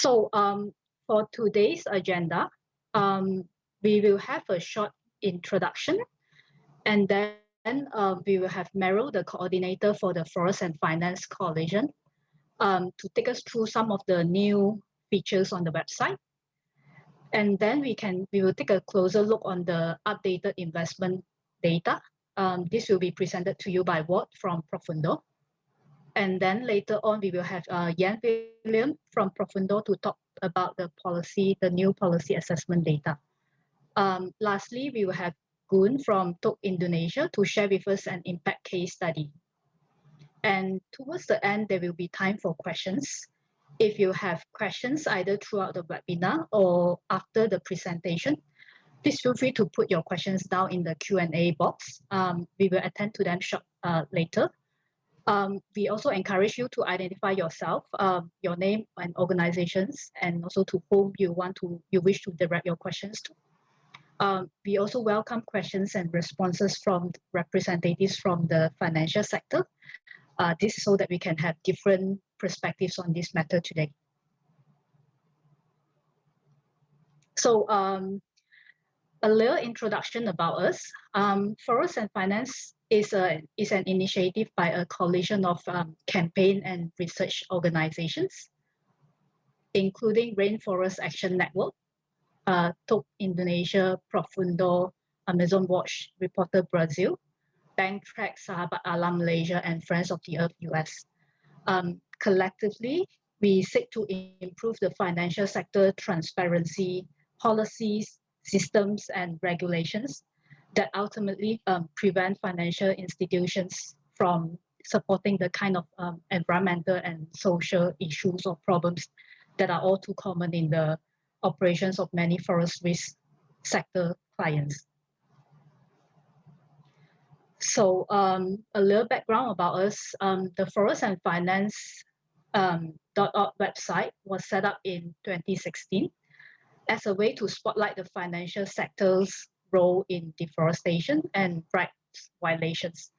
So for today's agenda, we will have a short introduction, and then we will have Merel, the coordinator for the Forest and Finance Coalition, to take us through some of the new features on the website. And then we will take a closer look on the updated investment data. This will be presented to you by Ward from Profundo. And then later on, we will have Jan William from Profundo to talk about the new policy assessment data. Lastly, we will have Gun from TOK Indonesia to share with us an impact case study. And towards the end, there will be time for questions. If you have questions either throughout the webinar or after the presentation, please feel free to put your questions down in the Q&A box. We will attend to them later. We also encourage you to identify yourself, your name and organizations, and also to whom you wish to direct your questions to. We also welcome questions and responses from representatives from the financial sector. This is so that we can have different perspectives on this matter today. So a little introduction about us. Forest and Finance is an initiative by a coalition of campaign and research organizations, including Rainforest Action Network, TOK Indonesia, Profundo, Amazon Watch, Reporter Brazil, Bank Track, Sahabat Alam Malaysia, and Friends of the Earth US. Collectively, we seek to improve the financial sector transparency, policies, systems, and regulations that ultimately prevent financial institutions from supporting the kind of environmental and social issues or problems that are all too common in the operations of many forest risk sector clients. So a little background about us. The Forest and Finance .org website was set up in 2016 as a way to spotlight the financial sector's role in deforestation and rights violations.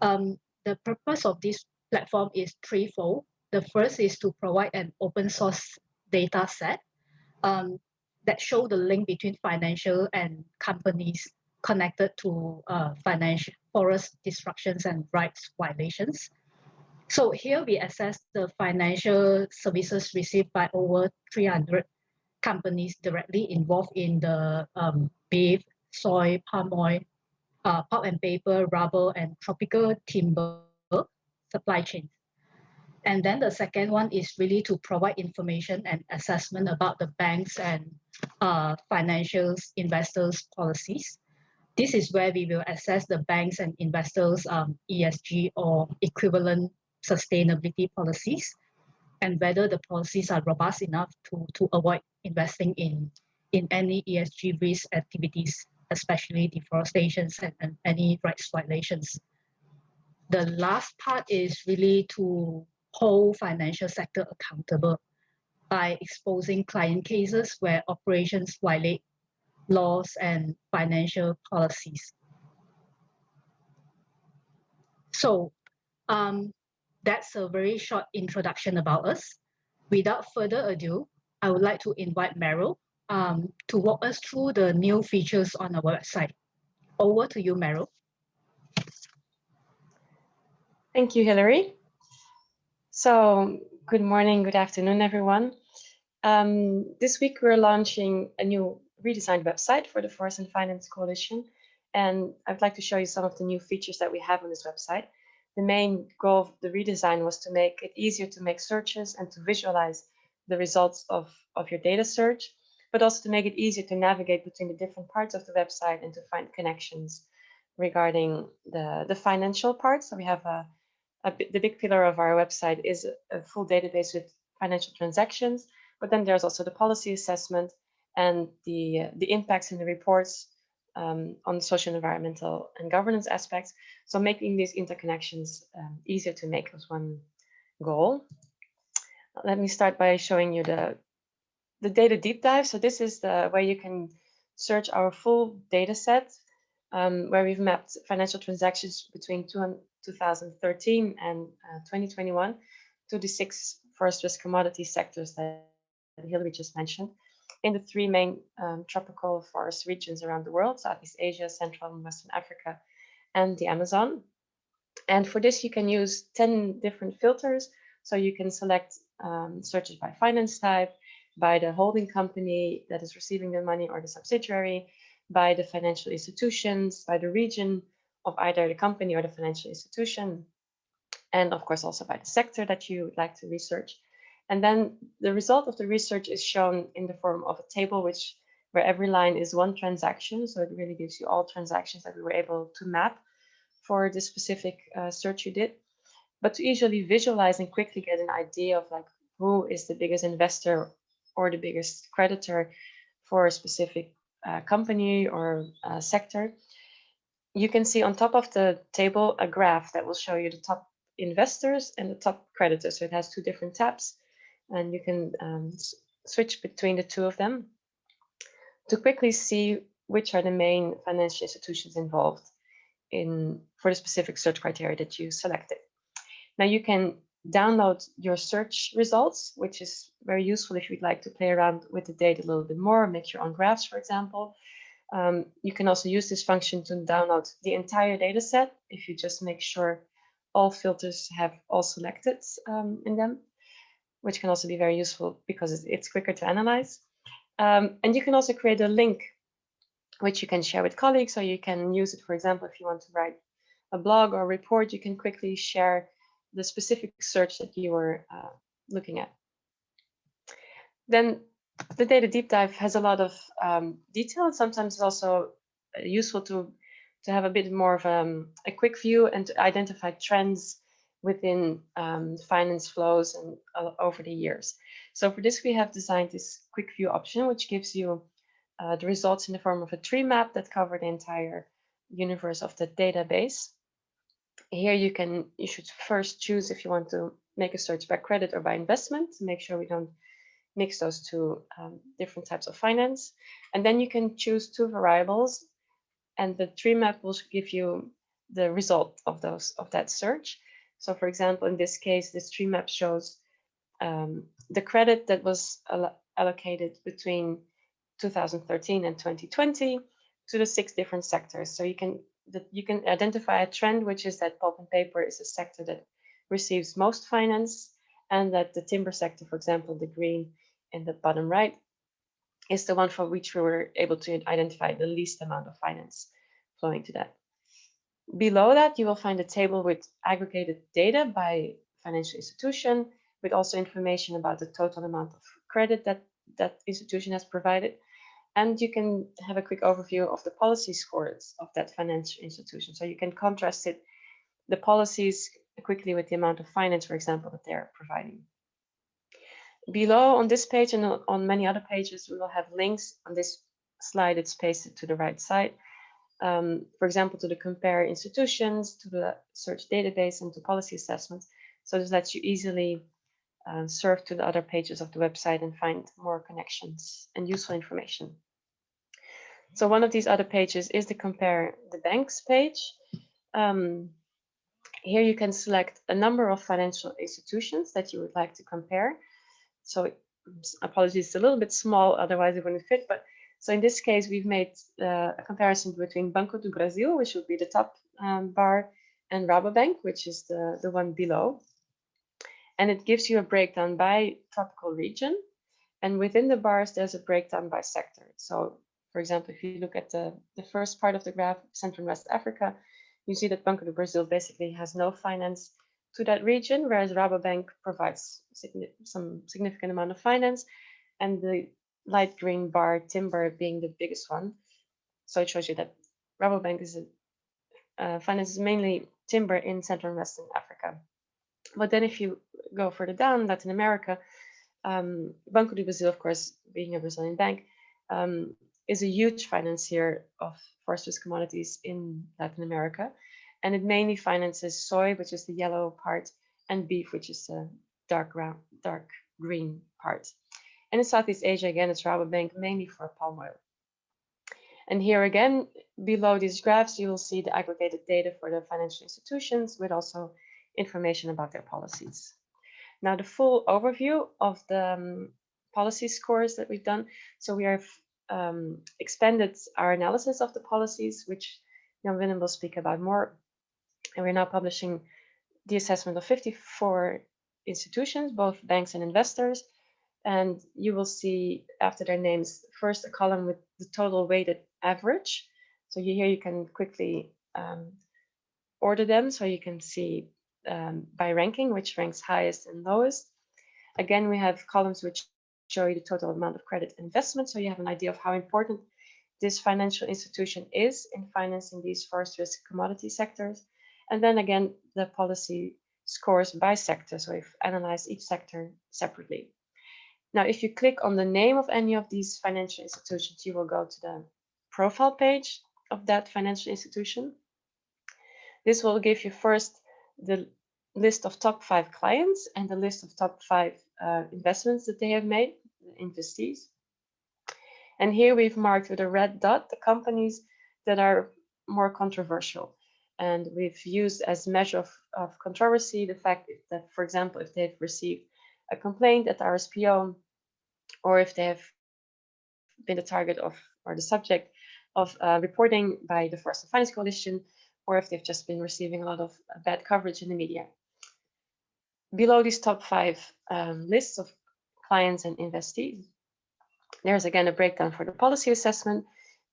The purpose of this platform is threefold. The first is to provide an open source data set that show the link between financial and companies connected to financial forest destructions and rights violations. So here we assess the financial services received by over 300 companies directly involved in the beef, soy, palm oil, pulp and paper, rubber, and tropical timber supply chains. And then the second one is really to provide information and assessment about the banks and financial investors' policies. This is where we will assess the banks and investors' ESG or equivalent sustainability policies, and whether the policies are robust enough to avoid investing in any ESG risk activities, especially deforestation and any rights violations. The last part is really to hold financial sector accountable by exposing client cases where operations violate laws and financial policies. So that's a very short introduction about us. Without further ado, I would like to invite Merel to walk us through the new features on our website. Over to you, Merel. Thank you, Hilary. So good morning, good afternoon, everyone. This week we're launching a new redesigned website for the Forest and Finance Coalition, and I'd like to show you some of the new features that we have on this website. The main goal of the redesign was to make it easier to make searches and to visualize the results of your data search, but also to make it easier to navigate between the different parts of the website and to find connections regarding the financial part. So we have the big pillar of our website is a full database with financial transactions, but then there's also the policy assessment and the impacts in the reports on social, environmental, and governance aspects. So making these interconnections easier to make was one goal. Let me start by showing you the data deep dive. So this is the way you can search our full data set, where we've mapped financial transactions between 2013 and 2021 to the 6 forest risk commodity sectors that that Hilary just mentioned, in the three main tropical forest regions around the world: Southeast Asia, Central and Western Africa, and the Amazon. And for this, you can use 10 different filters. So you can select searches by finance type, by the holding company that is receiving the money or the subsidiary, by the financial institutions, by the region of either the company or the financial institution, and of course also by the sector that you would like to research. And then the result of the research is shown in the form of a table where every line is one transaction. So it really gives you all transactions that we were able to map for the specific search you did. But to easily visualize and quickly get an idea of like who is the biggest investor or the biggest creditor for a specific company or sector, you can see on top of the table a graph that will show you the top investors and the top creditors. So it has two different tabs, and you can switch between the two of them to quickly see which are the main financial institutions involved for the specific search criteria that you selected. Now you can download your search results, which is very useful if you'd like to play around with the data a little bit more, make your own graphs, for example. You can also use this function to download the entire data set if you just make sure all filters have all selected in them, which can also be very useful because it's quicker to analyze. And you can also create a link which you can share with colleagues, or you can use it, for example, if you want to write a blog or a report, you can quickly share the specific search that you were looking at. Then the data deep dive has a lot of detail, and sometimes it's also useful to have a bit more of a quick view and to identify trends within finance flows and over the years. So for this, we have designed this quick view option, which gives you the results in the form of a tree map that cover the entire universe of the database. Here you should first choose if you want to make a search by credit or by investment to make sure we don't mix those two different types of finance. And then you can choose two variables, and the tree map will give you the result of that search. So for example, in this case, this tree map shows the credit that was allocated between 2013 and 2020 to the 6 different sectors. So you can identify a trend, which is that pulp and paper is a sector that receives most finance, and that the timber sector, for example, the green in the bottom right, is the one for which we were able to identify the least amount of finance flowing to that. Below that, you will find a table with aggregated data by financial institution, with also information about the total amount of credit that institution has provided. And you can have a quick overview of the policy scores of that financial institution. So you can contrast the policies quickly with the amount of finance, for example, that they're providing. Below on this page and on many other pages, we will have links. On this slide, it's pasted to the right side. For example, to the compare institutions, to the search database, and to policy assessments. So this lets you easily surf to the other pages of the website and find more connections and useful information. So one of these other pages is the compare the banks page. Here you can select a number of financial institutions that you would like to compare. So apologies, it's a little bit small, otherwise it wouldn't fit. But so in this case, we've made a comparison between Banco do Brasil, which would be the top bar, and Rabobank, which is the one below. And it gives you a breakdown by tropical region. And within the bars, there's a breakdown by sector. So for example, if you look at the first part of the graph, Central and West Africa, you see that Banco do Brasil basically has no finance to that region, whereas Rabobank provides some significant amount of finance, and the light green bar, timber, being the biggest one. So it shows you that Rabobank finances mainly timber in Central and Western Africa. But then if you go further down, Latin America, Banco do Brasil, of course, being a Brazilian bank, is a huge financier of forest commodities in Latin America. And it mainly finances soy, which is the yellow part, and beef, which is the dark green part. And in Southeast Asia, again, it's Rabobank, mainly for palm oil. And here again, below these graphs, you will see the aggregated data for the financial institutions with also information about their policies. Now, the full overview of the policy scores that we've done. So we have expanded our analysis of the policies, which Jan Willem will speak about more. And we're now publishing the assessment of 54 institutions, both banks and investors. And you will see after their names, first a column with the total weighted average. So here you can quickly order them. So you can see by ranking, which ranks highest and lowest. Again, we have columns which show you the total amount of credit investment. So you have an idea of how important this financial institution is in financing these forest risk commodity sectors. And then again, the policy scores by sector. So we've analyzed each sector separately. Now, if you click on the name of any of these financial institutions, you will go to the profile page of that financial institution. This will give you first the list of top 5 clients and the list of top 5 investments that they have made, the investees. And here we've marked with a red dot the companies that are more controversial. And we've used as measure of controversy the fact that, for example, if they've received a complaint at the RSPO, or if they have been the target of or the subject of reporting by the Forest and Finance Coalition, or if they've just been receiving a lot of bad coverage in the media. Below these top 5 lists of clients and investees, there's again a breakdown for the policy assessment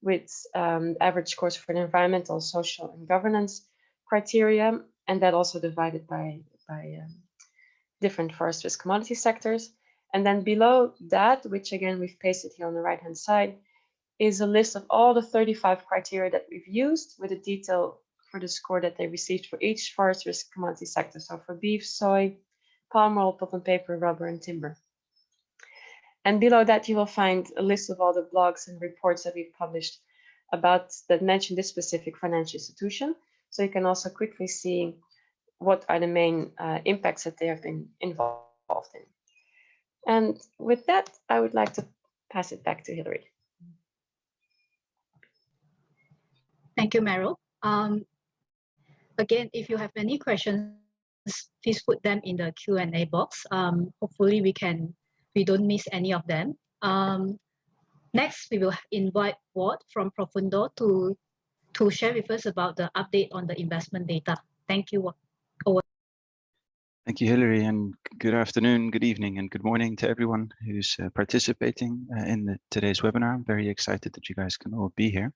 with average scores for the environmental, social, and governance criteria, and that also divided by different forest risk commodity sectors. And then below that, which again we've pasted here on the right-hand side, is a list of all the 35 criteria that we've used with a detail for the score that they received for each forest risk commodity sector. So for beef, soy, palm oil, pulp and paper, rubber, and timber. And below that, you will find a list of all the blogs and reports that we've published about that mention this specific financial institution. So you can also quickly see what are the main impacts that they have been involved in. And with that, I would like to pass it back to Hilary. Thank you, Merel. Again, if you have any questions, please put them in the Q&A box. Hopefully we don't miss any of them. Next, we will invite Ward from Profundo to share with us about the update on the investment data. Thank you, Ward. Thank you, Hilary, and good afternoon, good evening, and good morning to everyone who's participating in today's webinar. I'm very excited that you guys can all be here,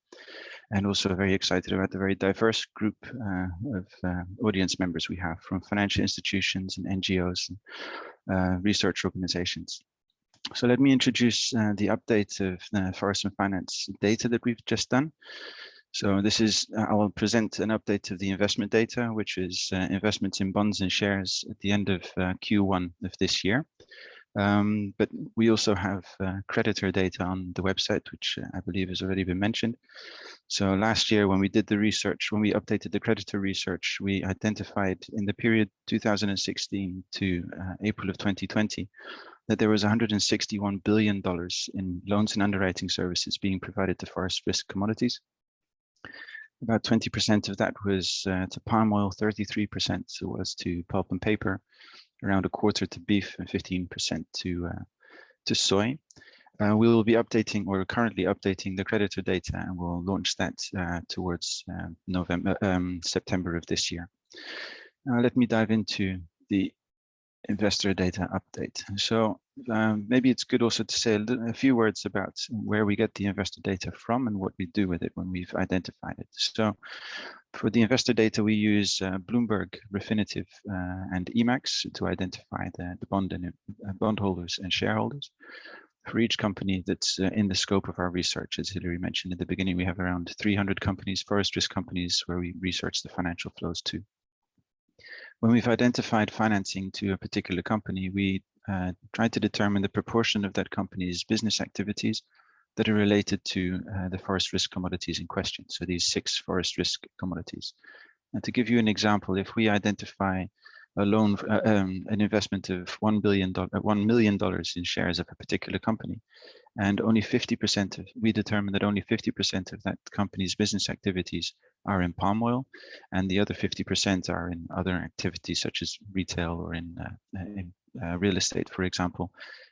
and also very excited about the very diverse group of audience members we have from financial institutions and NGOs and research organizations. So let me introduce the update of the forest and finance data that we've just done. So this is, I will present an update of the investment data, which is investments in bonds and shares at the end of Q1 of this year. But we also have creditor data on the website, which I believe has already been mentioned. So last year, when we did the research, when we updated the creditor research, we identified in the period 2016 to April of 2020, that there was $161 billion in loans and underwriting services being provided to forest risk commodities. About 20% of that was to palm oil, 33% was to pulp and paper, around a quarter to beef, and 15% to soy. We will be updating, or currently updating, the creditor data, and we'll launch that towards September of this year. Now let me dive into the investor data update. So maybe it's good also to say a few words about where we get the investor data from and what we do with it when we've identified it. So for the investor data, we use Bloomberg, Refinitiv, and Emacs to identify the bondholders and shareholders. For each company that's in the scope of our research, as Hilary mentioned at the beginning, we have around 300 companies, forest risk companies, where we research the financial flows to. When we've identified financing to a particular company, we try to determine the proportion of that company's business activities that are related to the forest risk commodities in question. So these 6 forest risk commodities. And to give you an example, if we identify a loan, an investment of $1 million in shares of a particular company, and only 50% of, we determine that only 50% of that company's business activities are in palm oil, and the other 50% are in other activities such as retail or in real estate, for example,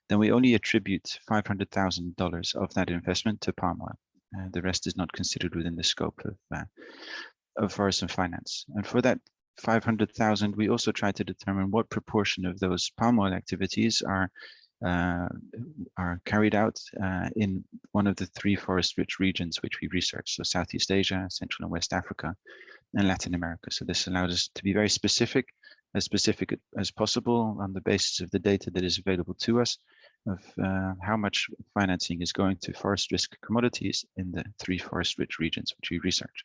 then we only attribute $500,000 of that investment to palm oil. The rest is not considered within the scope of forest and finance. And for that 500,000, we also try to determine what proportion of those palm oil activities are carried out in one of the 3 forest-rich regions which we researched, so Southeast Asia, Central and West Africa, and Latin America. So this allowed us to be very specific as possible on the basis of the data that is available to us of how much financing is going to forest risk commodities in the 3 forest-rich regions which we researched.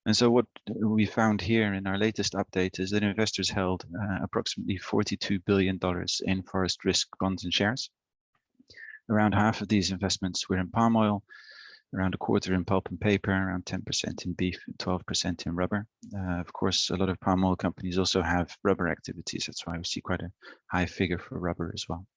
And so what we found here in our latest update is that investors held approximately $42 billion in forest risk bonds and shares. Around half of these investments were in palm oil, around a quarter in pulp and paper, around 10% in beef, and 12% in rubber. Of course, a lot of palm oil companies also have rubber activities. That's why we see quite a high figure for rubber as well.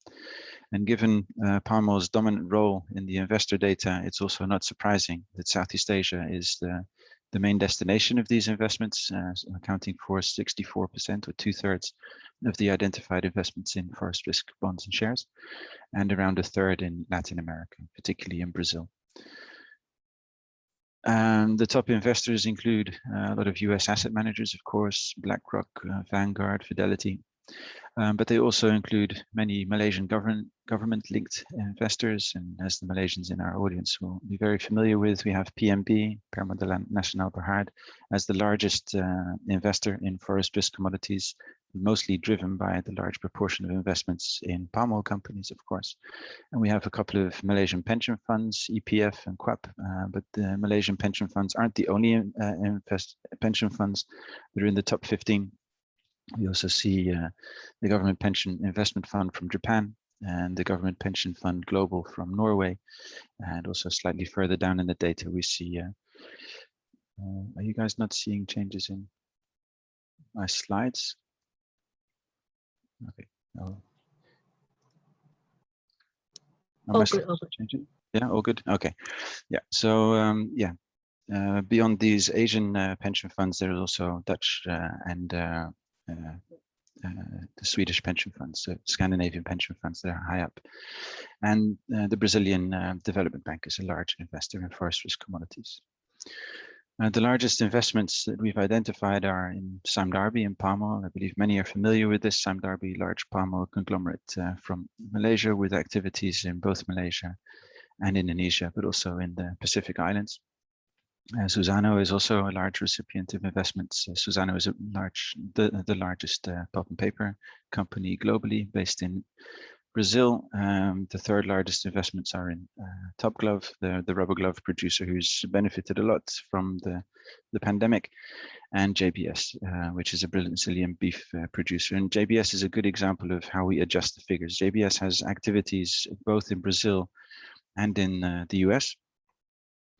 And given palm oil's dominant role in the investor data, it's also not surprising that Southeast Asia is the main destination of these investments, accounting for 64% or 2/3 of the identified investments in forest risk bonds and shares, and around 1/3 in Latin America, particularly in Brazil. The top investors include a lot of US asset managers, of course, BlackRock, Vanguard, Fidelity, but they also include many Malaysian government-linked investors. And as the Malaysians in our audience will be very familiar with, we have PMB, Permandalan Nasional Berhad, as the largest investor in forest risk commodities, mostly driven by the large proportion of investments in palm oil companies, of course. And we have a couple of Malaysian pension funds, EPF and QAP, but the Malaysian pension funds aren't the only pension funds that are in the top 15. We also see the Government Pension Investment Fund from Japan and the Government Pension Fund Global from Norway. And also slightly further down in the data, we see, are you guys not seeing changes in my slides? Okay. Oh. All good. Changing? Yeah, all good. Okay. Yeah. So beyond these Asian pension funds, there are also Dutch and the Swedish pension funds, so Scandinavian pension funds that are high up, and the Brazilian Development Bank is a large investor in forest risk commodities. The largest investments that we've identified are in Sime Darby in palm oil. I believe many are familiar with this. Sime Darby, large palm oil conglomerate from Malaysia, with activities in both Malaysia and Indonesia, but also in the Pacific Islands. Suzano is also a large recipient of investments. Suzano is the largest pulp and paper company globally, based in Brazil. The 3rd largest investments are in Top Glove, the rubber glove producer who's benefited a lot from the pandemic, and JBS, which is a Brazilian beef producer. And JBS is a good example of how we adjust the figures. JBS has activities both in Brazil and in the US.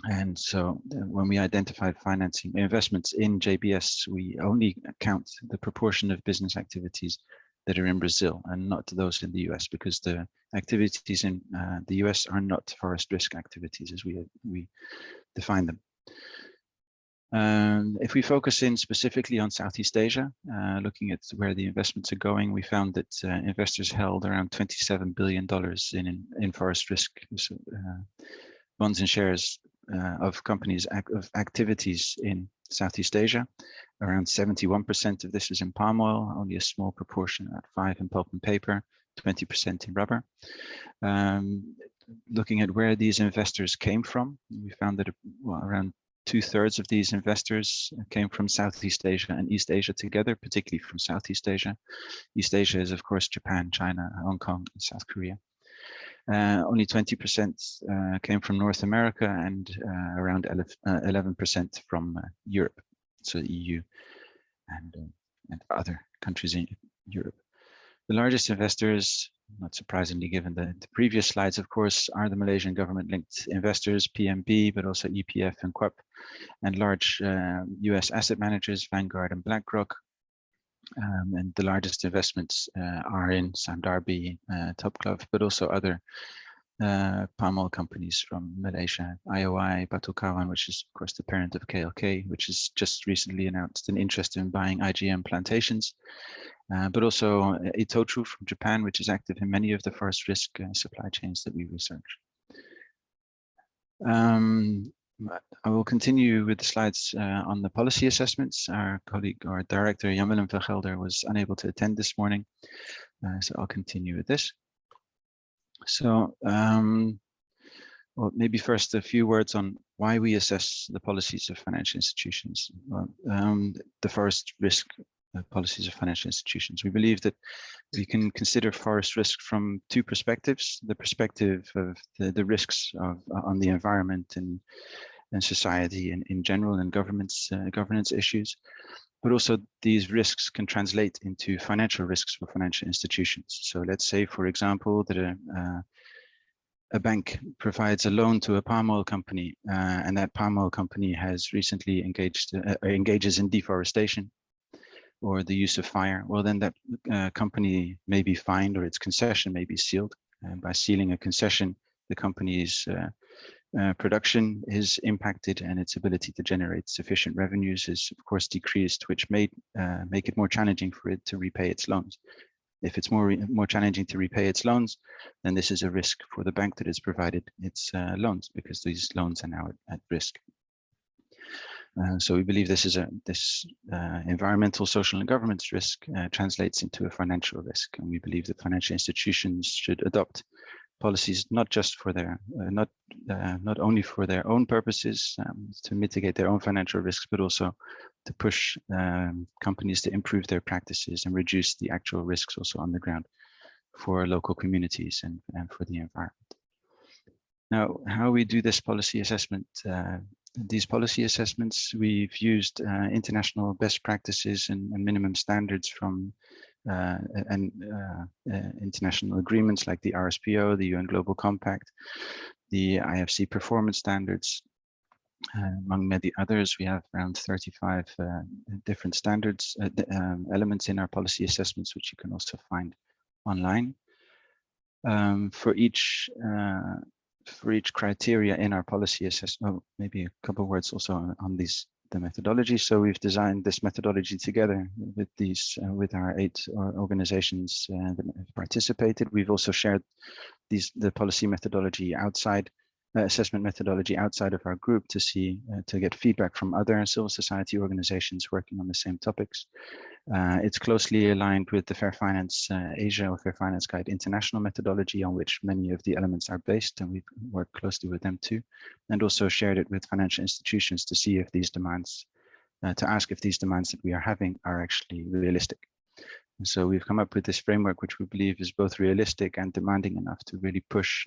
And so when we identified financing investments in JBS, we only count the proportion of business activities that are in Brazil and not those in the US, because the activities in the US are not forest risk activities as we define them. If we focus in specifically on Southeast Asia, looking at where the investments are going, we found that investors held around $27 billion in forest risk bonds and shares of companies of activities in Southeast Asia. Around 71% of this is in palm oil, only a small proportion at 5% in pulp and paper, 20% in rubber. Looking at where these investors came from, we found that around 2/3 of these investors came from Southeast Asia and East Asia together, particularly from Southeast Asia. East Asia is, of course, Japan, China, Hong Kong, and South Korea. Only 20% came from North America, and around 11% from Europe, so EU and other countries in Europe. The largest investors, not surprisingly given the previous slides, of course, are the Malaysian government-linked investors, PMB, but also EPF and QAP, and large US asset managers, Vanguard and BlackRock. And the largest investments are in Sime Darby, Top Glove, but also other palm oil companies from Malaysia, IOI, Batu Kawan, which is of course the parent of KLK, which has just recently announced an interest in buying IGM plantations, but also Itochu from Japan, which is active in many of the forest risk supply chains that we research. I will continue with the slides on the policy assessments. Our colleague, our director, Jan-Willem Vergelder, was unable to attend this morning, so I'll continue with this. So, well, maybe first a few words on why we assess the policies of financial institutions. Well, the forest risk policies of financial institutions. We believe that we can consider forest risk from two perspectives: the perspective of the risks on the environment and society in general, and governance issues, but also these risks can translate into financial risks for financial institutions. So let's say, for example, that a bank provides a loan to a palm oil company, and that palm oil company has recently engages in deforestation or the use of fire. Well, then that company may be fined, or its concession may be sealed. And by sealing a concession, the company's production is impacted, and its ability to generate sufficient revenues is of course decreased, which may make it more challenging for it to repay its loans. If it's more challenging to repay its loans, then this is a risk for the bank that has provided its loans, because these loans are now at risk. So we believe this environmental, social, and governance risk translates into a financial risk, and we believe that financial institutions should adopt policies not just for their not only for their own purposes to mitigate their own financial risks, but also to push companies to improve their practices and reduce the actual risks also on the ground for local communities and for the environment. Now, how we do this policy assessment, these policy assessments, we've used international best practices and minimum standards from international agreements like the RSPO, the UN Global Compact, the IFC performance standards. Among many others, we have around 35 different standards, elements in our policy assessments, which you can also find online. For each criteria in our policy assessment, maybe a couple of words also on the methodology. So we've designed this methodology together with our 8 organizations that have participated. We've also shared the policy methodology outside, assessment methodology outside of our group to get feedback from other civil society organizations working on the same topics. It's closely aligned with the Fair Finance Asia or Fair Finance Guide International methodology, on which many of the elements are based, and we work closely with them too, and also shared it with financial institutions to see if these demands, to ask if these demands that we are having are actually realistic. And so we've come up with this framework, which we believe is both realistic and demanding enough to really push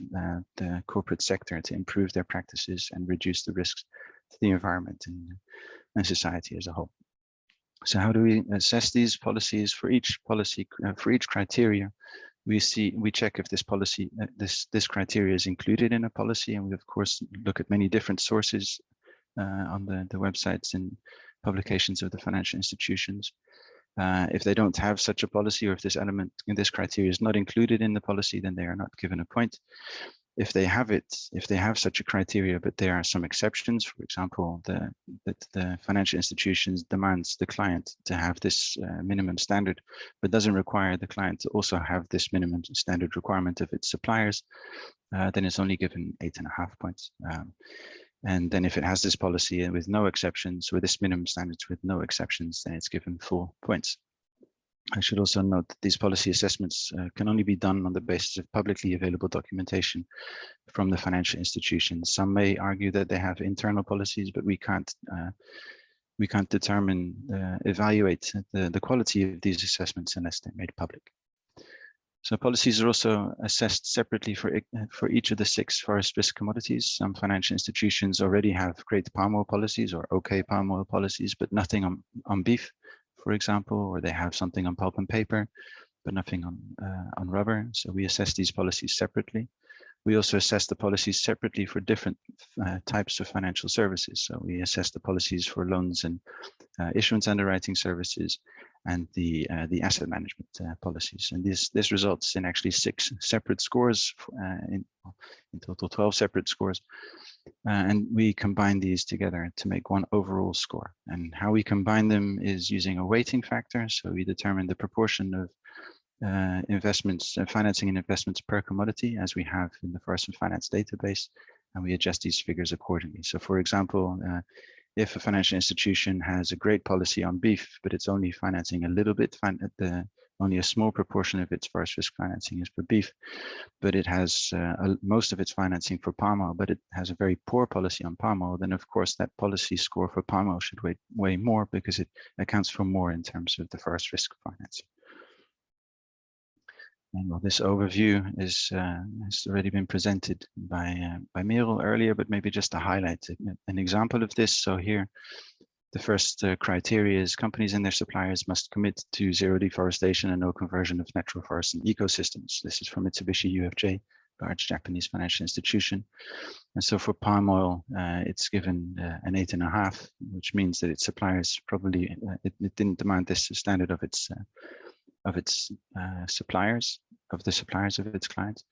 the corporate sector to improve their practices and reduce the risks to the environment and society as a whole. So how do we assess these policies? For each policy, for each criteria, we check if this policy, this criteria is included in a policy, and we of course look at many different sources on the websites and publications of the financial institutions. If they don't have such a policy, or if this element in this criteria is not included in the policy, then they are not given a point. If they have such a criteria, but there are some exceptions, for example, the financial institutions demands the client to have this minimum standard, but doesn't require the client to also have this minimum standard requirement of its suppliers, then it's only given 8.5 points. And then if it has this policy with no exceptions, with this minimum standards with no exceptions, then it's given 4 points. I should also note that these policy assessments can only be done on the basis of publicly available documentation from the financial institutions. Some may argue that they have internal policies, but we can't evaluate the quality of these assessments unless they're made public. So policies are also assessed separately for each of the 6 forest risk commodities. Some financial institutions already have great palm oil policies or okay palm oil policies, but nothing on beef, for example, or they have something on pulp and paper, but nothing on rubber. So we assess these policies separately. We also assess the policies separately for different types of financial services. So we assess the policies for loans and issuance underwriting services, and the asset management policies. And this results in actually 6 separate scores, in total 12 separate scores. And we combine these together to make one overall score. And how we combine them is using a weighting factor. So we determine the proportion of investments, financing and investments per commodity, as we have in the Forest and Finance database, and we adjust these figures accordingly. So for example, if a financial institution has a great policy on beef, but it's only financing a little bit, only a small proportion of its forest risk financing is for beef, but it has most of its financing for palm oil, but it has a very poor policy on palm oil, then of course that policy score for palm oil should weigh more, because it accounts for more in terms of the forest risk financing. And well, this overview has already been presented by Merel earlier, but maybe just to highlight an example of this. So here, the first criteria is companies and their suppliers must commit to zero deforestation and no conversion of natural forests and ecosystems. This is from Mitsubishi UFJ, large Japanese financial institution. And so for palm oil, it's given an 8.5, which means that its suppliers probably, it didn't demand this standard of its suppliers, of the suppliers of its clients,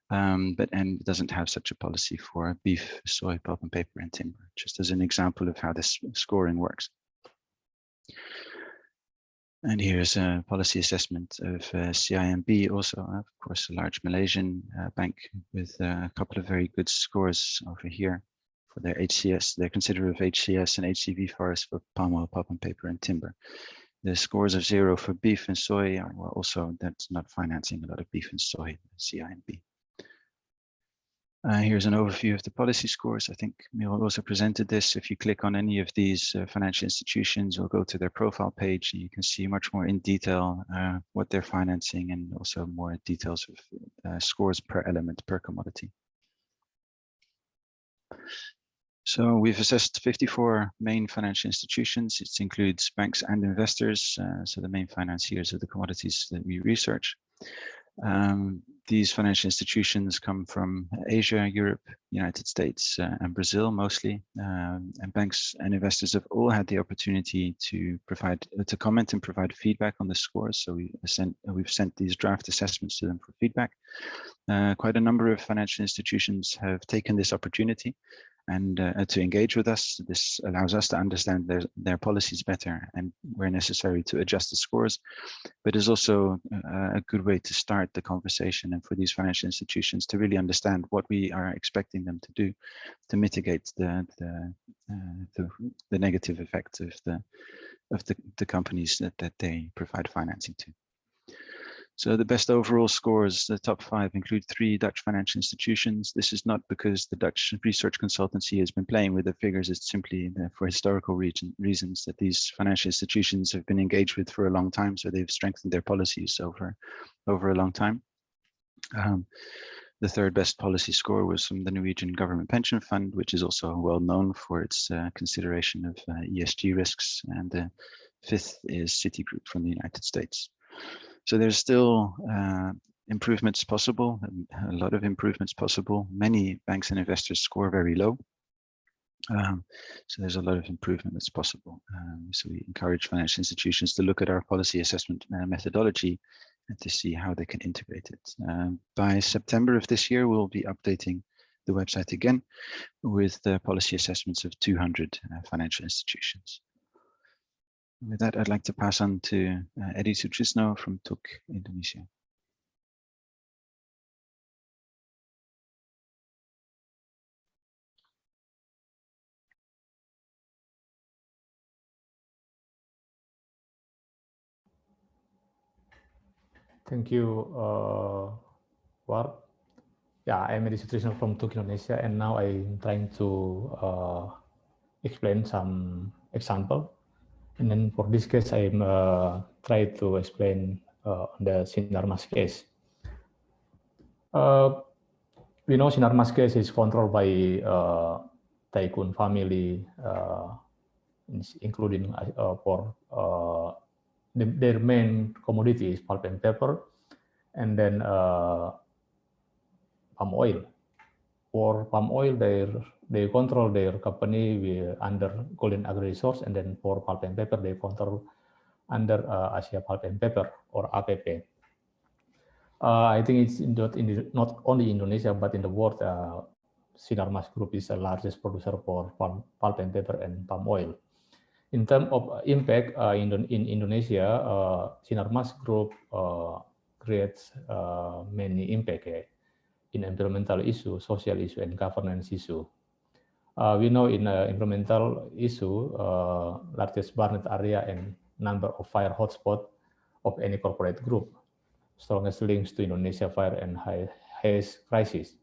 and it doesn't have such a policy for beef, soy, pulp and paper, and timber, just as an example of how this scoring works. And here's a policy assessment of CIMB, also, of course, a large Malaysian bank with a couple of very good scores over here for their HCS, their consider of HCS and HCV forests for palm oil, pulp and paper, and timber. The scores of 0 for beef and soy are also, that's not financing a lot of beef and soy, CIMB. Here's an overview of the policy scores. I think Merel also presented this. If you click on any of these financial institutions or go to their profile page, you can see much more in detail what they're financing, and also more details of scores per element, per commodity. So we've assessed 54 main financial institutions. It includes banks and investors, so the main financiers of the commodities that we research. These financial institutions come from Asia, Europe, United States, and Brazil mostly. And banks and investors have all had the opportunity to comment and provide feedback on the scores. So we've sent these draft assessments to them for feedback. Quite a number of financial institutions have taken this opportunity and to engage with us. This allows us to understand their policies better, and where necessary to adjust the scores, but is also a good way to start the conversation, and for these financial institutions to really understand what we are expecting them to do to mitigate the negative effects of the companies that they provide financing to. So the best overall scores, the top 5, include 3 Dutch financial institutions. This is not because the Dutch research consultancy has been playing with the figures. It's simply for historical reasons that these financial institutions have been engaged with for a long time. So they've strengthened their policies over a long time. The 3rd best policy score was from the Norwegian Government Pension Fund, which is also well known for its consideration of ESG risks. And the 5th is Citigroup from the United States. So there's still improvements possible, a lot of improvements possible. Many banks and investors score very low. So there's a lot of improvement that's possible. So we encourage financial institutions to look at our policy assessment methodology and to see how they can integrate it. By September of this year, we'll be updating the website again with the policy assessments of 200 financial institutions. With that, I'd like to pass on to Eddie Sutrisno from TUK, Indonesia. Thank you, War. Yeah, I'm Eddie Sutrisno from TUK, Indonesia, and now I'm trying to explain some example. And then for this case, I'm try to explain the SINAR mass case. We know SINAR mass case is controlled by tycoon family, including for their main commodity is pulp and paper, and then palm oil. for palm oil, they control their company under Golden Agri Resource, and then for pulp and paper, they control under Asia Pulp and Paper or APP. I think it's not only Indonesia, but in the world, SINAR Group is the largest producer for pulp and paper and palm oil. In terms of impact in Indonesia, SINAR Group creates many impact in environmental issue, social issue, and governance issue. We know in environmental issue, largest burned area and number of fire hotspot of any corporate group, strongest links to Indonesia fire and haze crisis.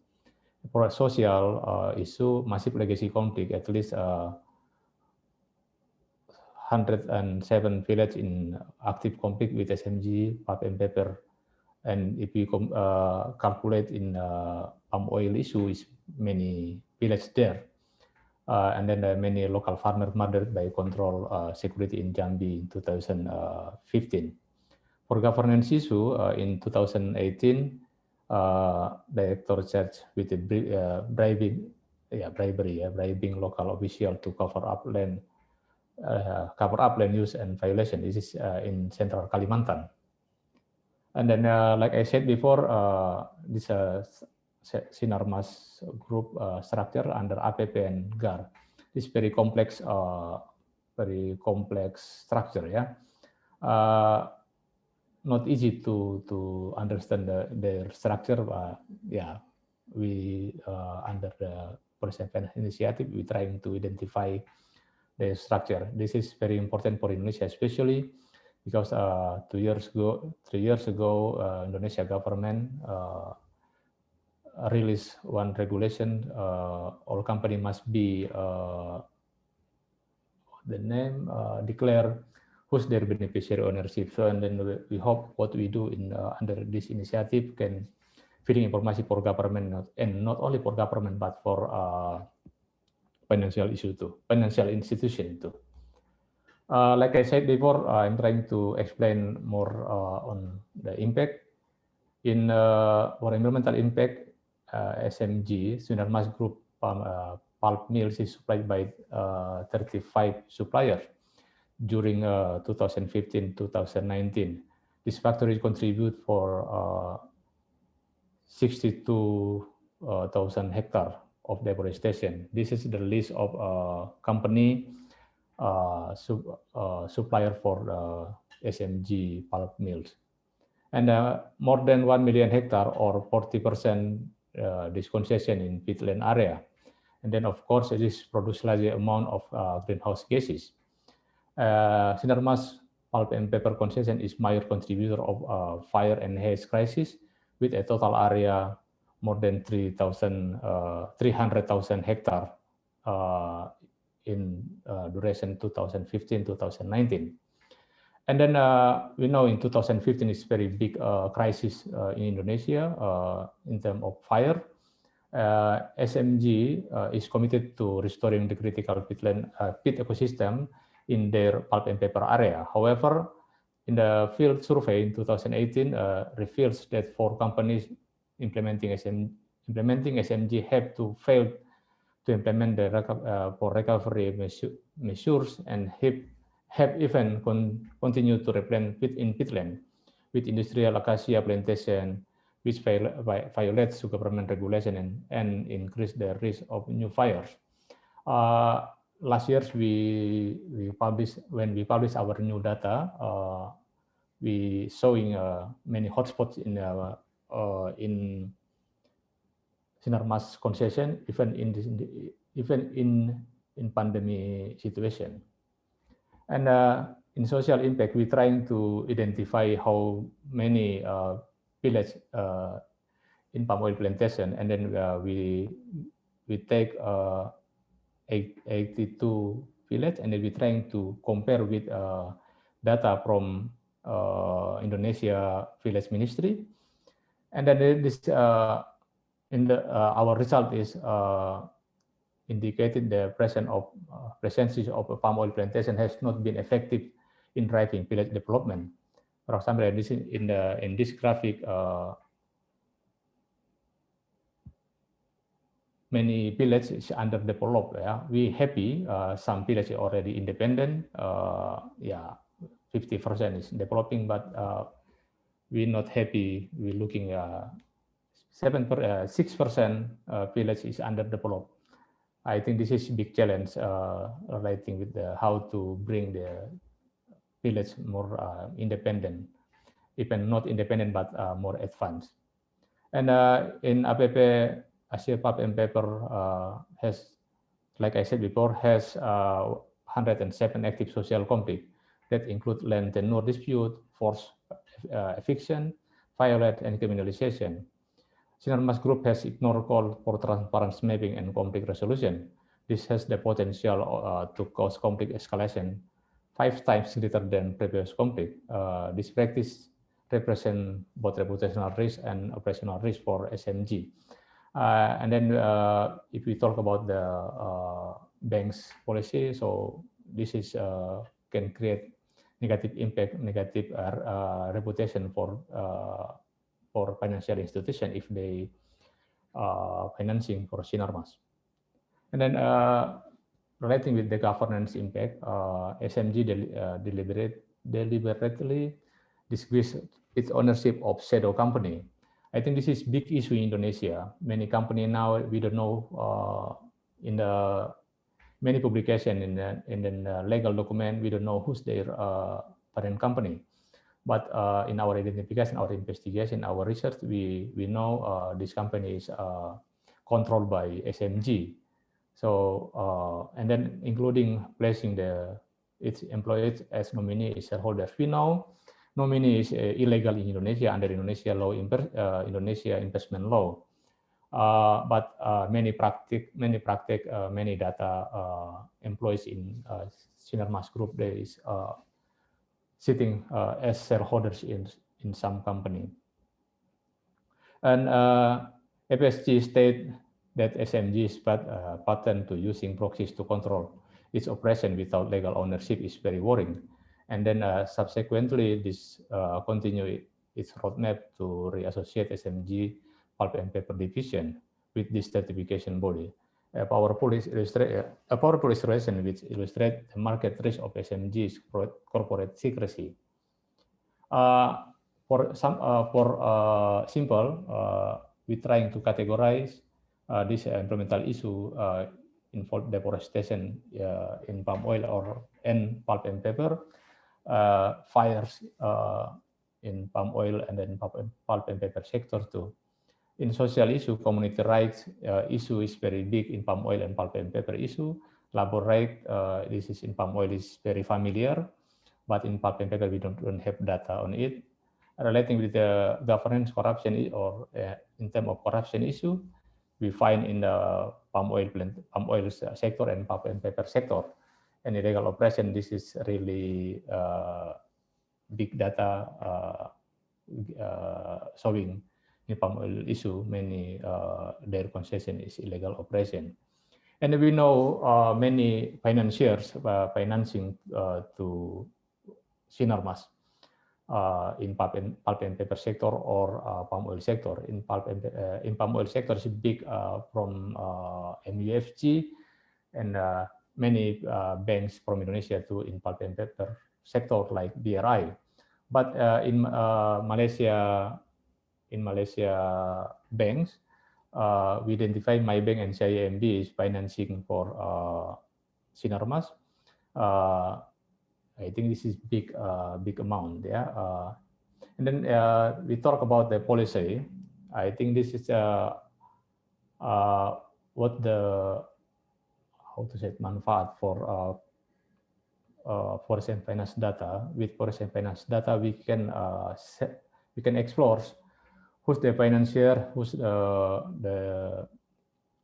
For a social issue, massive legacy conflict, at least 107 villages in active conflict with SMG, pulp and paper. And if we calculate in palm oil issue, is many villages there. And then many local farmers murdered by control security in Jambi in 2015. For governance issue, in 2018, director charged with bribing local official to cover up land use and violation. This is in Central Kalimantan. And then, like I said before, this SINAR Group structure under APP and GAR. This very complex structure. Yeah. Not easy to understand their structure. Yeah, we under the Forest and Finance Initiative, we trying to identify the structure. This is very important for Indonesia, especially because 3 years ago, Indonesia government released one regulation. All company must be declare who's their beneficiary ownership. So, and then we hope what we do in under this initiative can feeding information for government, and not only for government, but for financial issue too, financial institution too. Like I said before, I'm trying to explain more on the impact. In for environmental impact, SMG, SINAR Group pulp mills is supplied by 35 suppliers during 2015-2019. This factory contribute for 62,000 hectares of deforestation. This is the list of company supplier for SMG pulp mills. And more than 1 million hectares or 40% this concession in peatland area. And then of course, this produces large amount of greenhouse gases. SINAR pulp and paper concession is major contributor of fire and haze crisis with a total area more than 300,000 hectares in duration 2015-2019. And then we know in 2015 is very big crisis in Indonesia in terms of fire. SMG is committed to restoring the critical peat ecosystem in their pulp and paper area. However, in the field survey in 2018 reveals that 4 companies implementing SMG have to fail to implement the for recovery measures and have even continued to replant in peatland with industrial acacia plantation, which violates government regulation and increase the risk of new fires. Last year when we published our new data, we showing many hotspots in SINAR concession, even in pandemic situation. And in social impact, we're trying to identify how many villages in palm oil plantation, and then we take 82 villages, and then we're trying to compare with data from Indonesia Village Ministry, and then this our result is indicated the presence of a palm oil plantation has not been effective in driving village development. For example, in this graphic, many villages is underdeveloped. Yeah, we happy some villages already independent. Yeah, 50% is developing, but we're not happy. We're looking 6% village is underdeveloped. I think this is a big challenge relating with how to bring the village more independent, even not independent but more advanced. And in APP, Asia Pulp and Paper has, like I said before, has 107 active social conflict that include land tenure dispute, forced eviction, violence, and criminalization. SINAR group has ignored call for transparent mapping and conflict resolution. This has the potential to cause conflict escalation 5 times greater than previous conflict. This practice represent both reputational risk and operational risk for SMG. And then if we talk about the bank's policy, so this is can create negative impact, negative reputation for financial institution if they financing for SINAR. And then relating with the governance impact, SMG deliberately disguise its ownership of shadow company. I think this is big issue in Indonesia. Many company now, we don't know in the many publication in the legal document, we don't know who's their parent company. But in our identification, our investigation, our research, we know this company is controlled by SMG. So and then including placing its employees as nominee as shareholders. We know nominee is illegal in Indonesia under Indonesia law, Indonesia investment law. But many data employees in SINAR group, there is sitting as shareholders in some company. And FSG state that SMG's pattern to using proxies to control its operation without legal ownership is very worrying. And then subsequently, this continue its roadmap to reassociate SMG Pulp and Paper division with this certification body. A powerful illustration which illustrates the market risk of SMG's corporate secrecy. For simple, we're trying to categorize this environmental issue involve deforestation in palm oil and pulp and paper, fires in palm oil and then pulp and paper sector too. In social issue, community rights issue is very big in palm oil and pulp and paper issue. Labor right, this is in palm oil is very familiar, but in pulp and paper we don't have data on it. Relating with the governance corruption or in terms of corruption issue, we find in the palm oil sector and pulp and paper sector. And illegal operation, this is really big data showing in palm oil issue, many their concession is illegal operation. And we know many financiers financing to SINAR in pulp and paper sector or palm oil sector. In palm oil sector is big from MUFG and many banks from Indonesia too in pulp and paper sector like BRI. But in Malaysia banks, we identify MyBank and CIMB is financing for SINAR. I think this is big amount, yeah. And then we talk about the policy. I think this is what the manfaat for forest and finance data. With forest and finance data, we can explore who's the financier, who's the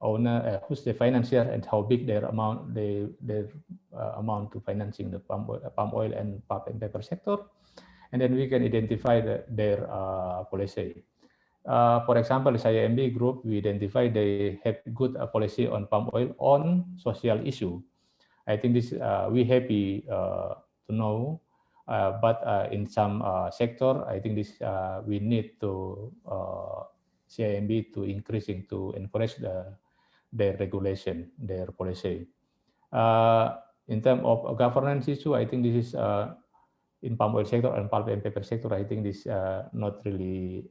owner, who's the financier, and how big their amount amount to financing the palm oil and pulp and paper sector, and then we can identify their policy. For example, the IMB group, we identify they have good policy on palm oil on social issue. I think this we happy to know, but in some sector, I think this we need to CIMB to increasing to encourage their regulation, their policy. In terms of governance issue, I think this is in palm oil sector and pulp and paper sector. I think this not really.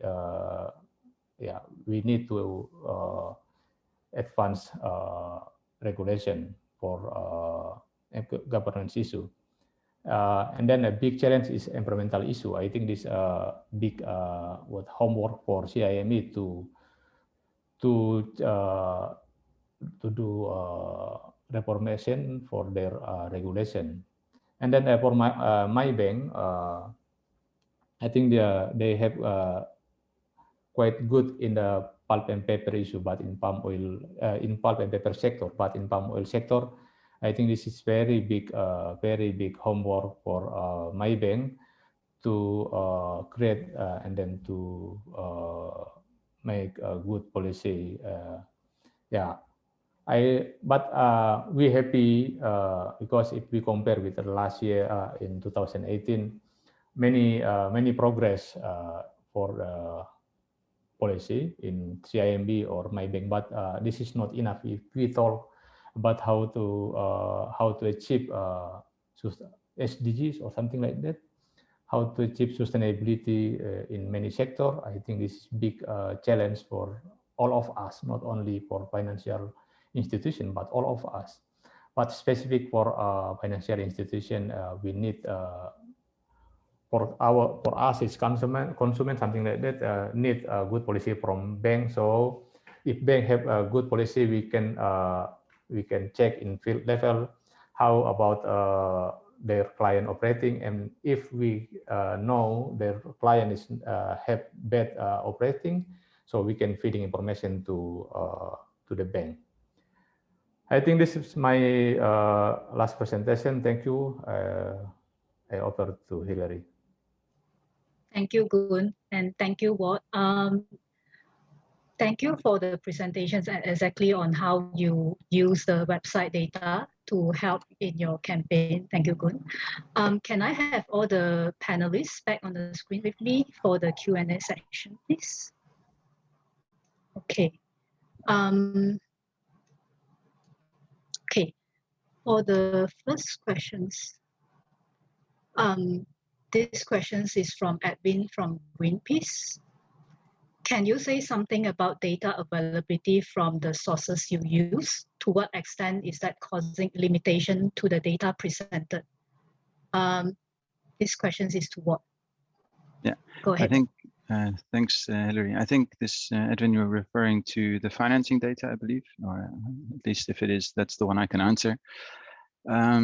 Yeah, we need to advance regulation for governance issue. And then a big challenge is environmental issue. I think this big homework for CIME to do reformation for their regulation. And then for my bank, I think they have quite good in the pulp and paper issue, but in palm oil, in pulp and paper sector, but in palm oil sector, I think this is very big homework for my bank to create and then to make a good policy. Yeah, but we happy because if we compare with the last year in 2018, many progress for policy in CIMB or my bank, but this is not enough. If we talk about how to achieve SDGs or something like that, how to achieve sustainability in many sectors, I think this is big challenge for all of us, not only for financial institution, but all of us. But specific for financial institution, we need for us as consumer something like that need a good policy from bank. So if bank have a good policy, we can check in field level how about their client operating, and if we know their client is have bad operating, so we can feeding information to the bank. I think this is my last presentation. Thank you. I offer to Hillary. Thank you, Gun, and thank you, Ward. Thank you for the presentations and exactly on how you use the website data to help in your campaign. Thank you, Gun. Can I have all the panelists back on the screen with me for the Q&A section, please? Okay. Okay. For the first questions, this question is from Edwin from Greenpeace. Can you say something about data availability from the sources you use? To what extent is that causing limitation to the data presented? This question is to what? Yeah, go ahead. I think, thanks, Hillary. I think this, Edwin, you're referring to the financing data, I believe, or at least if it is, that's the one I can answer.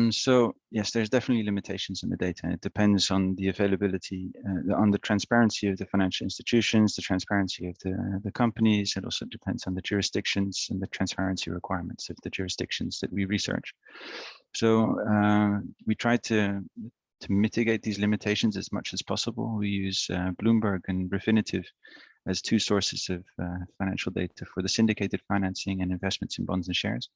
So yes, there's definitely limitations in the data. It depends on the availability, on the transparency of the financial institutions, the transparency of the companies. It also depends on the jurisdictions and the transparency requirements of the jurisdictions that we research. So we try to mitigate these limitations as much as possible. We use Bloomberg and Refinitiv as two sources of financial data for the syndicated financing and investments in bonds and shares.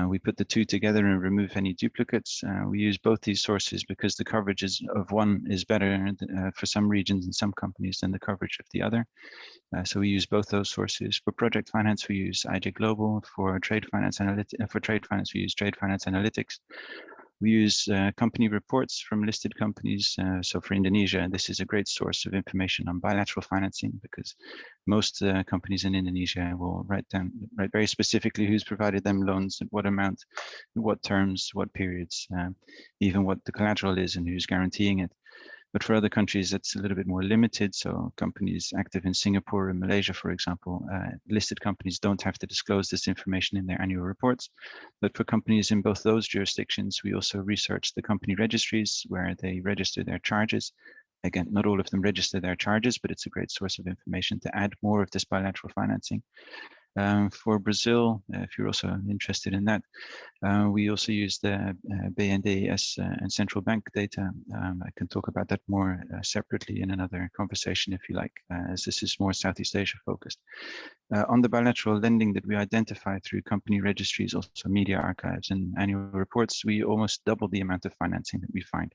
We put the two together and remove any duplicates. We use both these sources because the coverage of one is better for some regions and some companies than the coverage of the other. So we use both those sources. For project finance, we use IJ Global. For trade finance we use Trade Finance Analytics. We use company reports from listed companies. So for Indonesia, this is a great source of information on bilateral financing because most companies in Indonesia will write very specifically who's provided them loans, at what amount, what terms, what periods, even what the collateral is and who's guaranteeing it. But for other countries, it's a little bit more limited. So companies active in Singapore and Malaysia, for example, listed companies don't have to disclose this information in their annual reports. But for companies in both those jurisdictions, we also research the company registries where they register their charges. Again, not all of them register their charges, but it's a great source of information to add more of this bilateral financing. For Brazil, if you're also interested in that, we also use the BNDES and central bank data. I can talk about that more separately in another conversation if you like, as this is more Southeast Asia focused. On the bilateral lending that we identify through company registries, also media archives and annual reports, we almost double the amount of financing that we find.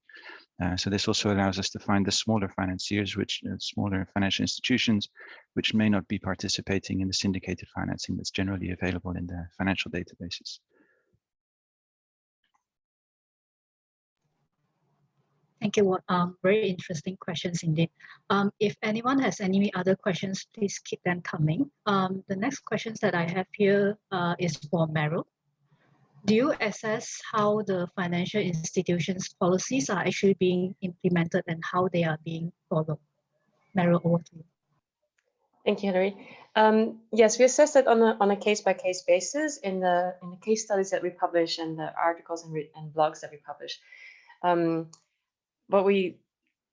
So this also allows us to find the smaller financiers, smaller financial institutions, which may not be participating in the syndicated financing financing that's generally available in the financial databases. Thank you. Very interesting questions indeed. If anyone has any other questions, please keep them coming. The next questions that I have here is for Merel. Do you assess how the financial institutions' policies are actually being implemented and how they are being followed? Merel, over to you. Thank you, Hilary. Yes, we assess that on a case-by-case basis in the case studies that we publish and the articles and blogs that we publish. But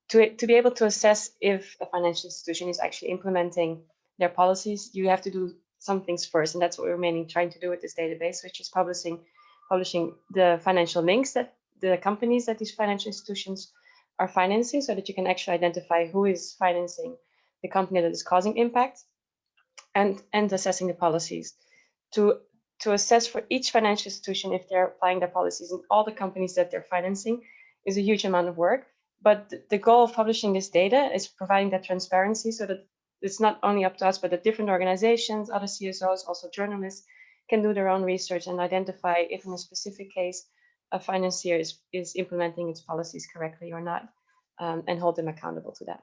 to be able to assess if a financial institution is actually implementing their policies, you have to do some things first, and that's what we're mainly trying to do with this database, which is publishing the financial links that the companies that these financial institutions are financing, so that you can actually identify who is financing the company that is causing impact, and assessing the policies. To assess for each financial institution if they're applying their policies in all the companies that they're financing is a huge amount of work. But the goal of publishing this data is providing that transparency so that it's not only up to us, but the different organizations, other CSOs, also journalists, can do their own research and identify if in a specific case a financier is implementing its policies correctly or not, and hold them accountable to that.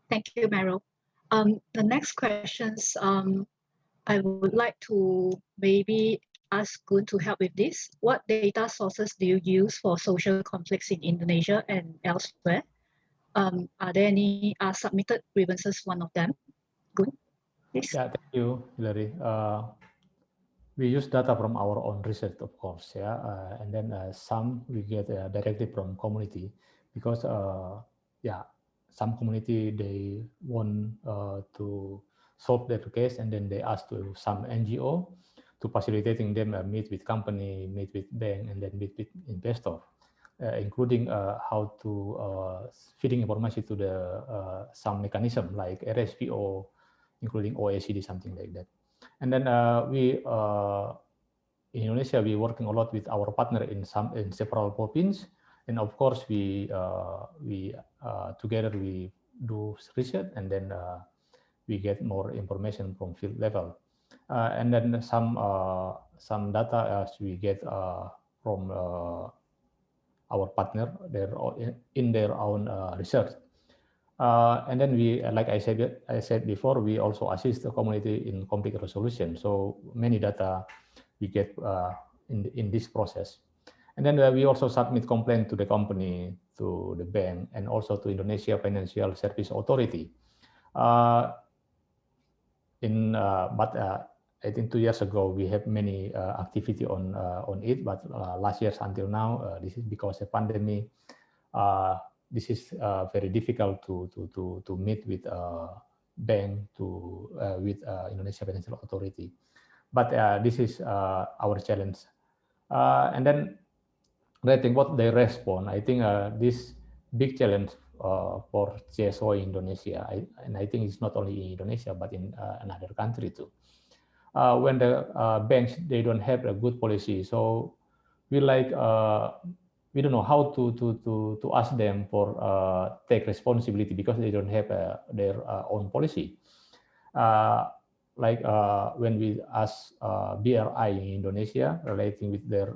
Thank you, Merel. The next questions, I would like to maybe ask Gun to help with this. What data sources do you use for social conflicts in Indonesia and elsewhere? Are there any submitted grievances, one of them? Gun, please. Yeah, thank you, Hilary. We use data from our own research, of course, yeah, and then some we get directly from community, because yeah, some community they want to solve their case, and then they ask to some NGO to facilitating them meet with company, meet with bank, and then meet with investor, including how to feeding information to the some mechanism like RSPO, including OECD, something like that. And then we in Indonesia, we working a lot with our partner in several provinces, and of course we together we do research, and then we get more information from field level, and then some data as we get from our partner in their own research. And then we, like I said before, we also assist the community in conflict resolution. So many data we get in this process. And then we also submit complaint to the company, to the bank, and also to Indonesia Financial Service Authority. But I think 2 years ago we have many activity on it, but last year until now, this is because of pandemic. This is very difficult to meet with bank, with Indonesia Financial Authority, but this is our challenge. And then rating what they respond, I think this big challenge for CSO in Indonesia, and I think it's not only in Indonesia but in another country too. When the banks they don't have a good policy, so we we don't know how to ask them for take responsibility because they don't have their own policy. When we ask BRI in Indonesia relating with their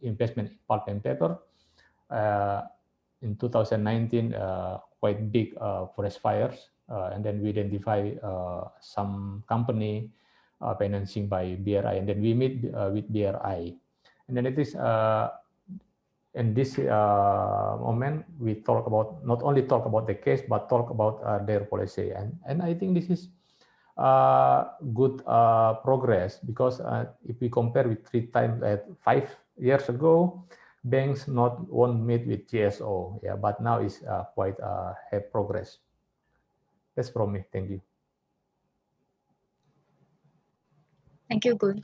investment in pulp and paper, in 2019, quite big forest fires, and then we identify some company financing by BRI, and then we meet with BRI, and then it is in this moment we talk about not only talk about the case but talk about their policy, and I think this is good progress, because if we compare with 5 years ago, banks not won't meet with GSO, yeah, but now is quite have progress. That's from me. Thank you. Thank you, Gun.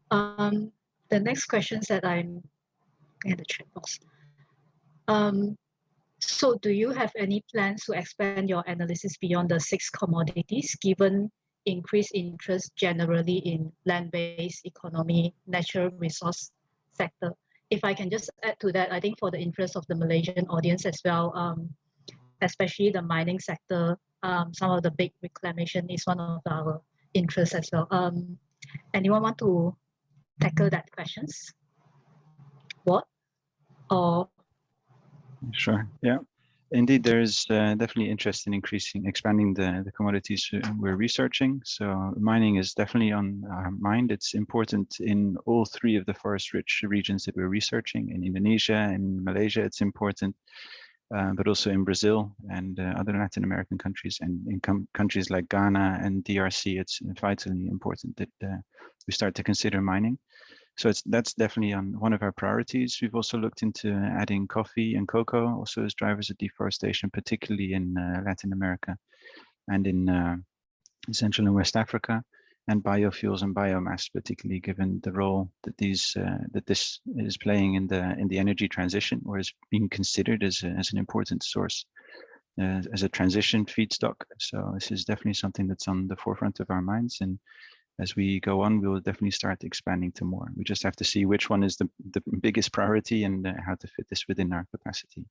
The next questions that I'm in the chat box. So do you have any plans to expand your analysis beyond the 6 commodities, given increased interest generally in land-based economy, natural resource sector? If I can just add to that, I think for the interest of the Malaysian audience as well, especially the mining sector some of the big reclamation is one of our interests as well. Anyone want to tackle that questions? What? Or Sure. Yeah. Indeed, there is definitely interest in expanding the commodities we're researching. So mining is definitely on our mind. It's important in all three of the forest-rich regions that we're researching. In Indonesia, in Malaysia, it's important, but also in Brazil and other Latin American countries, and in countries like Ghana and DRC, it's vitally important that we start to consider mining. So that's definitely on one of our priorities. We've also looked into adding coffee and cocoa also as drivers of deforestation, particularly in Latin America and in Central and West Africa, and biofuels and biomass, particularly given the role that this is playing in the energy transition, or is being considered as an important source as a transition feedstock. So this is definitely something that's on the forefront of our minds, and as we go on, we will definitely start expanding to more. We just have to see which one is the biggest priority and how to fit this within our capacity.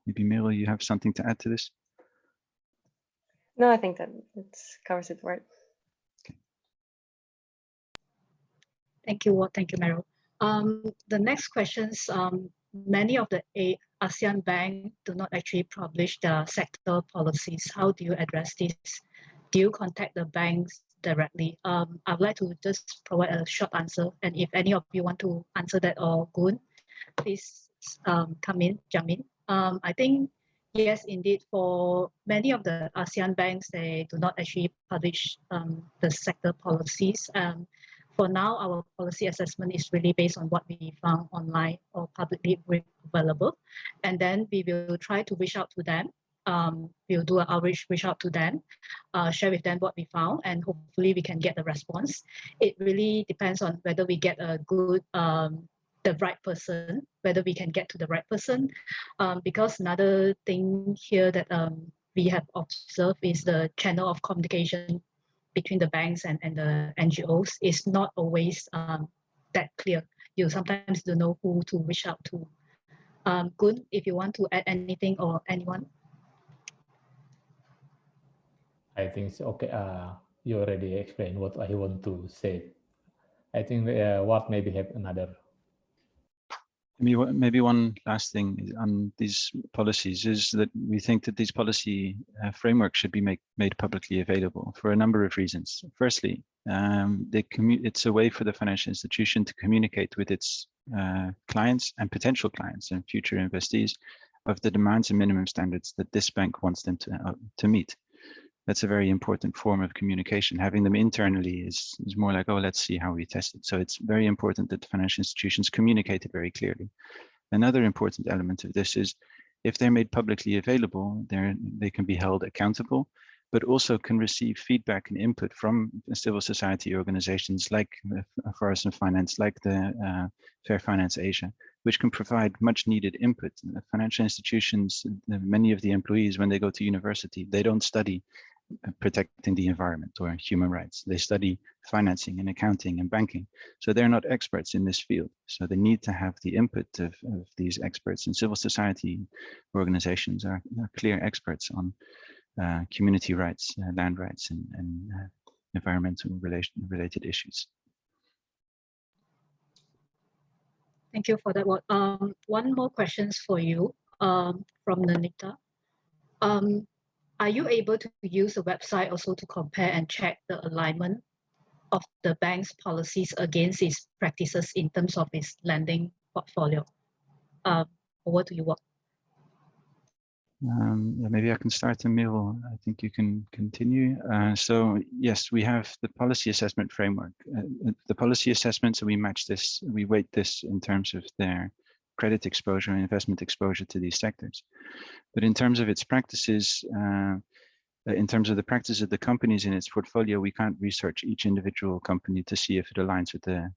Maybe Merel, you have something to add to this? No, I think that it covers it right. Okay. thank you, Ward. Thank you, Merel. The next questions, many of the ASEAN banks do not actually publish their sector policies. How do you address this? Do you contact the banks directly? I'd like to just provide a short answer, and if any of you want to answer that, or Gun, please jump in. I think yes, indeed, for many of the ASEAN banks, they do not actually publish the sector policies. For now, our policy assessment is really based on what we found online or publicly available, and then we will try to reach out to them. We'll do an outreach, reach out to them, share with them what we found, and hopefully we can get a response. It really depends on whether we get a good, the right person, whether we can get to the right person. Because another thing here that we have observed is the channel of communication between the banks and the NGOs is not always that clear. You sometimes don't know who to reach out to. Gun, if you want to add anything, or anyone. I think it's okay. You already explained what I want to say. I think what maybe have another. Maybe one last thing on these policies is that we think that these policy frameworks should be made publicly available for a number of reasons. Firstly, it's a way for the financial institution to communicate with its clients and potential clients and future investees of the demands and minimum standards that this bank wants them to meet. That's a very important form of communication. Having them internally is more like, oh, let's see how we test it. So it's very important that the financial institutions communicate it very clearly. Another important element of this is if they're made publicly available, they can be held accountable, but also can receive feedback and input from civil society organizations like Forest and Finance, like the Fair Finance Asia, which can provide much needed input. Financial institutions, many of the employees, when they go to university, they don't study protecting the environment or human rights. They study financing and accounting and banking. So they're not experts in this field. So they need to have the input of these experts, and civil society organizations are clear experts on community rights, land rights, and environmental related issues. Thank you for that one. One more questions for you from Nanita. Are you able to use the website also to compare and check the alignment of the bank's policies against its practices in terms of its lending portfolio? Over to you, Ward. Yeah, maybe I can start, Merel. I think you can continue. So yes, we have the policy assessment framework. The policy assessment, so we match this, we weight this in terms of their credit exposure and investment exposure to these sectors. But in terms of its practices, in terms of the practice of the companies in its portfolio, we can't research each individual company to see if it aligns with the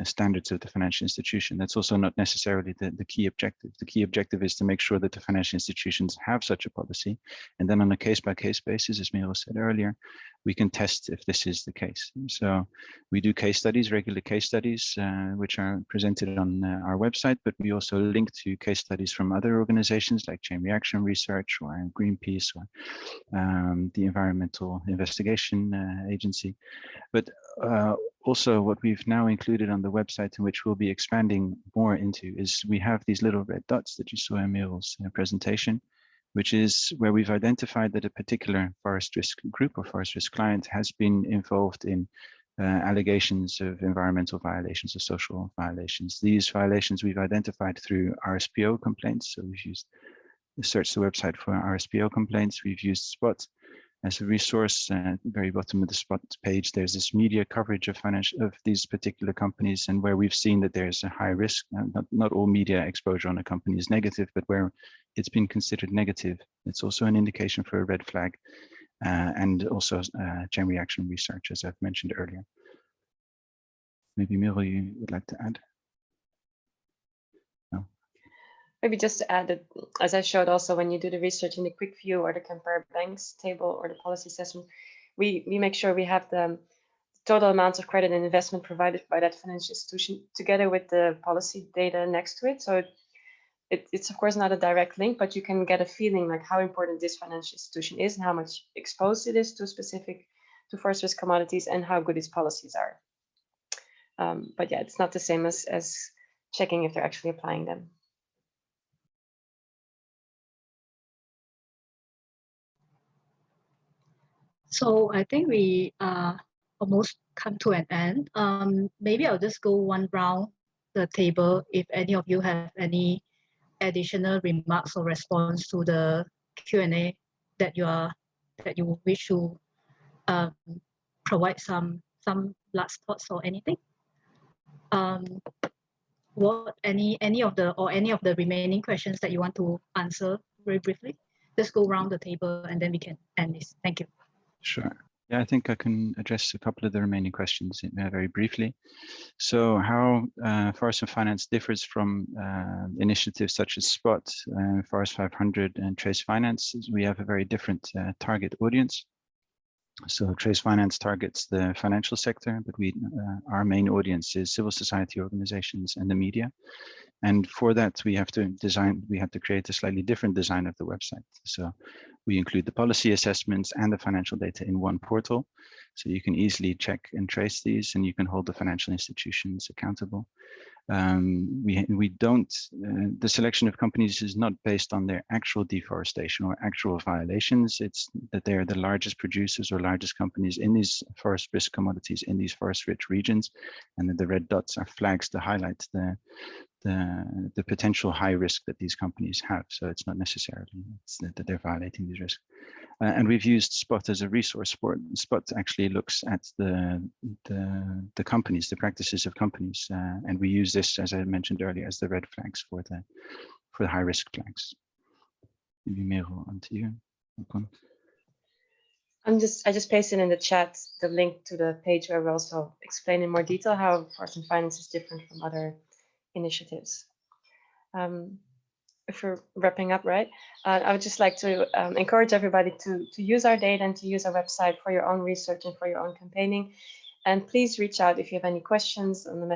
standards of the financial institution. That's also not necessarily the key objective. The key objective is to make sure that the financial institutions have such a policy. And then on a case-by-case basis, as Merel said earlier, we can test if this is the case. So we do case studies, regular case studies, which are presented on our website, but we also link to case studies from other organizations like Chain Reaction Research or Greenpeace or the Environmental Investigation Agency. But also what we've now included on the website, and which we'll be expanding more into, is we have these little red dots that you saw in Merel's presentation, which is where we've identified that a particular forest risk group or forest risk client has been involved in allegations of environmental violations or social violations. These violations we've identified through RSPO complaints. So we've used search the website for RSPO complaints. We've used Spot as a resource. At the very bottom of the Spot page, there's this media coverage of these particular companies, and where we've seen that there's a high risk. Not all media exposure on a company is negative, but where it's been considered negative, it's also an indication for a red flag. And also chain reaction research, as I've mentioned earlier. Maybe Merel, you would like to add? No. Maybe just to add that, as I showed also, when you do the research in the quick view or the compare banks table or the policy assessment, we make sure we have the total amounts of credit and investment provided by that financial institution together with the policy data next to it. So it's of course not a direct link, but you can get a feeling like how important this financial institution is and how much exposed it is to to forest risk commodities and how good its policies are. But yeah, it's not the same as checking if they're actually applying them. So I think we almost come to an end. Maybe I'll just go one round the table if any of you have any additional remarks or response to the Q&A that you wish to provide some last thoughts or anything. What any of the remaining questions that you want to answer very briefly? Just go around the table and then we can end this. Thank you. Sure. Yeah, I think I can address a couple of the remaining questions very briefly. So how Forest and Finance differs from initiatives such as Spot, Forest 500 and Trace Finance is we have a very different target audience. So Trace Finance targets the financial sector, but our main audience is civil society organizations and the media. And for that, we have to create a slightly different design of the website. So we include the policy assessments and the financial data in one portal. So you can easily check and trace these, and you can hold the financial institutions accountable. The selection of companies is not based on their actual deforestation or actual violations. It's that they are the largest producers or largest companies in these forest risk commodities in these forest rich regions, and that the red dots are flags to highlight the potential high risk that these companies have. So it's not necessarily that they're violating these risks. And we've used Spot as a resource. Spot actually looks at the companies, the practices of companies, and we use this, as I mentioned earlier, as the red flags for the high risk flags. Maybe Merel, on to you. I just pasted in the chat the link to the page where we also explain in more detail how Forest and Finance is different from other initiatives. If we're wrapping up, right? I would just like to encourage everybody to use our data and to use our website for your own research and for your own campaigning. And please reach out if you have any questions on the